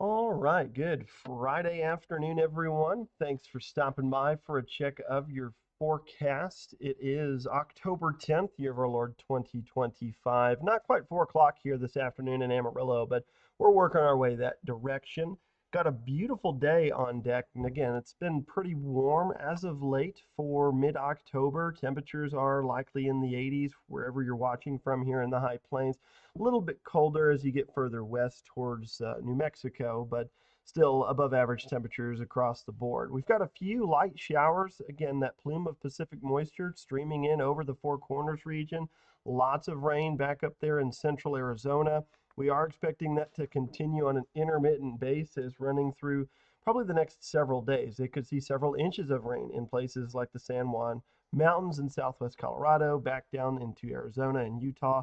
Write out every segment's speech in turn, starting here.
All right, good Friday afternoon, everyone. Thanks for stopping by for a check of your forecast. It is October 10th, year of our Lord 2025. Not quite 4 o'clock here this afternoon in Amarillo, but we're working our way that direction. Got a beautiful day on deck, and again, it's been pretty warm as of late for mid-October. Temperatures are likely in the 80s wherever you're watching from here in the high plains. A little bit colder as you get further west towards New Mexico, but still above average temperatures across the board. We've got a few light showers. Again, that plume of Pacific moisture streaming in over the Four Corners region. Lots of rain back up there in central Arizona. We are expecting that to continue on an intermittent basis running through probably the next several days. They could see several inches of rain in places like the San Juan Mountains in southwest Colorado, back down into Arizona and Utah.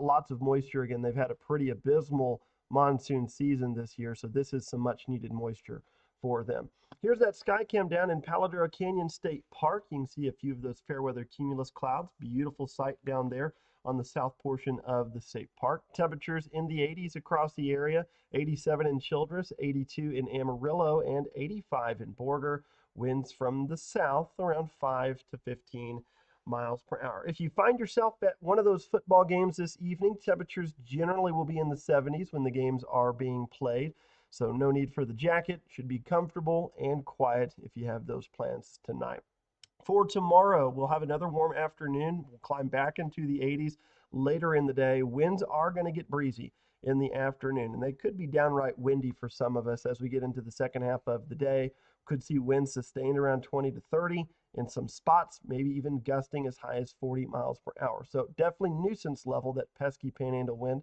Lots of moisture. Again, they've had a pretty abysmal monsoon season this year, so this is some much needed moisture for them. Here's that sky cam down in Paladero Canyon State Park. You can see a few of those fair weather cumulus clouds. Beautiful sight down there on the south portion of the state park. Temperatures in the 80s across the area, 87 in Childress, 82 in Amarillo, and 85 in Borger. Winds from the south around 5 to 15 miles per hour. If you find yourself at one of those football games this evening, temperatures generally will be in the 70s when the games are being played. So no need for the jacket. Should be comfortable and quiet if you have those plans tonight. For tomorrow, we'll have another warm afternoon. We'll climb back into the 80s later in the day. Winds are going to get breezy in the afternoon, and they could be downright windy for some of us as we get into the second half of the day. Could see winds sustained around 20 to 30 in some spots, maybe even gusting as high as 40 miles per hour. So definitely nuisance level, that pesky panhandle wind.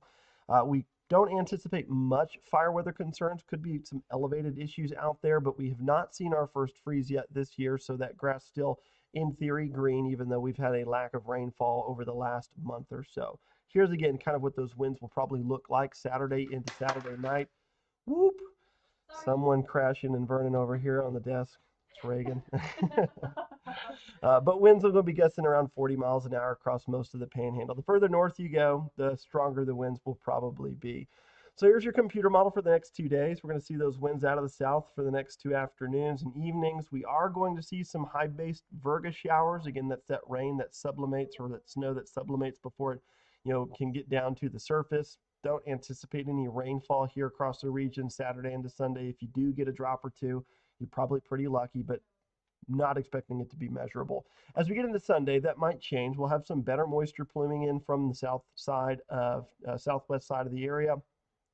We don't anticipate much fire weather concerns. Could be some elevated issues out there, but we have not seen our first freeze yet this year, so that grass still, in theory, green, even though we've had a lack of rainfall over the last month or so. Here's again kind of what those winds will probably look like Saturday into Saturday night. Whoop! Someone crashing and burning over here on the desk. It's Reagan. But winds will go be gusting around 40 miles an hour across most of the panhandle. The further north you go, the stronger the winds will probably be. So here's your computer model for the next 2 days. We're going to see those winds out of the south for the next 2 afternoons and evenings. We are going to see some high-based virga showers. Again, that's that rain that sublimates, or that snow that sublimates before it, can get down to the surface. Don't anticipate any rainfall here across the region Saturday into Sunday. If you do get a drop or two, you're probably pretty lucky, but not expecting it to be measurable. As we get into Sunday, that might change. We'll have some better moisture pluming in from the southwest side of the area.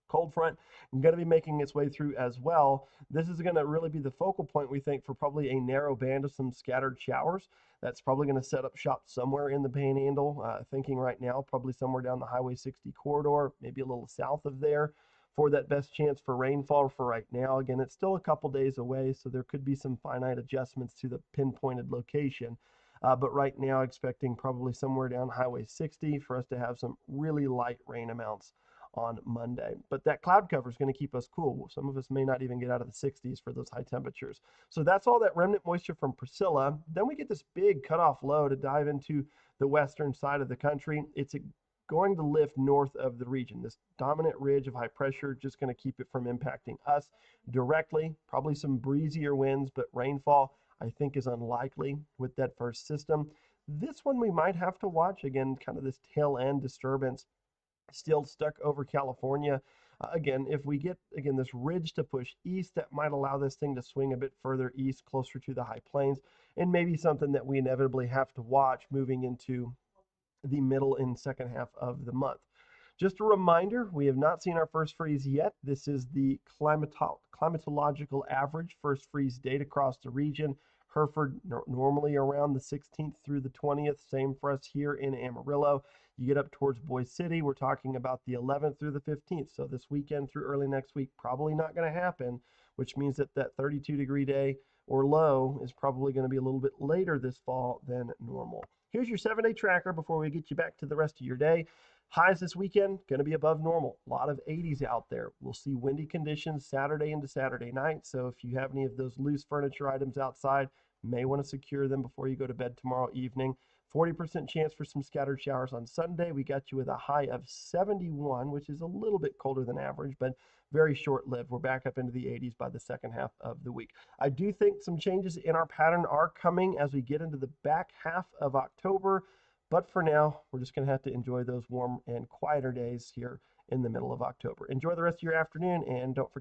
Cold front going to be making its way through as well. This is going to really be the focal point, we think, for probably a narrow band of some scattered showers. That's probably going to set up shop somewhere in the panhandle. Thinking right now, probably somewhere down the Highway 60 corridor, maybe a little south of there for that best chance for rainfall for right now. Again, it's still a couple days away, so there could be some finite adjustments to the pinpointed location. But right now, expecting probably somewhere down Highway 60 for us to have some really light rain amounts on Monday. But that cloud cover is going to keep us cool. Some of us may not even get out of the 60s for those high temperatures. So that's all that remnant moisture from Priscilla. Then we get this big cutoff low to dive into the western side of the country. It's going to lift north of the region. This dominant ridge of high pressure just going to keep it from impacting us directly. Probably some breezier winds, but rainfall I think is unlikely with that first system. This one we might have to watch. Again, kind of this tail end disturbance still stuck over California. Again, if we get, again, this ridge to push east, that might allow this thing to swing a bit further east, closer to the high plains, and maybe something that we inevitably have to watch moving into the middle and second half of the month. Just a reminder, we have not seen our first freeze yet. This is the climatological average first freeze date across the region. Hereford normally around the 16th through the 20th. Same for us here in Amarillo. You get up towards Boise City, we're talking about the 11th through the 15th. So this weekend through early next week, probably not going to happen, which means that that 32-degree day or low is probably going to be a little bit later this fall than normal. Here's your 7-day tracker before we get you back to the rest of your day. Highs this weekend, going to be above normal. A lot of 80s out there. We'll see windy conditions Saturday into Saturday night. So if you have any of those loose furniture items outside, may want to secure them before you go to bed tomorrow evening. 40% chance for some scattered showers on Sunday. We got you with a high of 71, which is a little bit colder than average, but very short-lived. We're back up into the 80s by the second half of the week. I do think some changes in our pattern are coming as we get into the back half of October, but for now, we're just going to have to enjoy those warm and quieter days here in the middle of October. Enjoy the rest of your afternoon, and don't forget